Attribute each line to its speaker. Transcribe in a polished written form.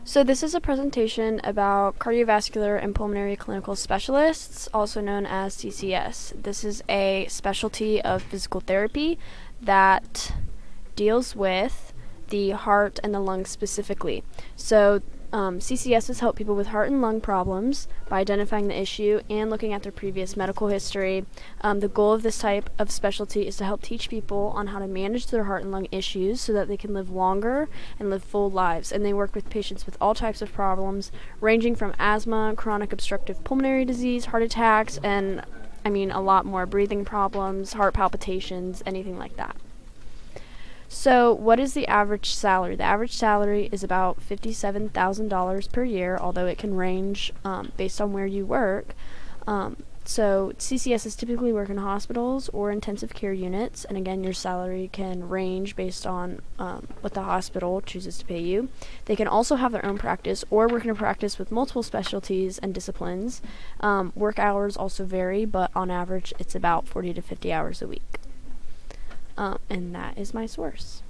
Speaker 1: So this is a presentation about cardiovascular and pulmonary clinical specialists, also known as CCS. This is a specialty of physical therapy that deals with the heart and the lungs specifically. So CCSs help people with heart and lung problems by identifying the issue and looking at their previous medical history. The goal of this type of specialty is to help teach people on how to manage their heart and lung issues so that they can live longer and live full lives. And they work with patients with all types of problems, ranging from asthma, chronic obstructive pulmonary disease, heart attacks, and a lot more, breathing problems, heart palpitations, anything like that. So what is the average salary? The average salary is about $57,000 per year, although it can range based on where you work. So CCSs typically work in hospitals or intensive care units, and again, your salary can range based on what the hospital chooses to pay you. They can also have their own practice or work in a practice with multiple specialties and disciplines. Work hours also vary, but on average, it's about 40 to 50 hours a week. And that is my source.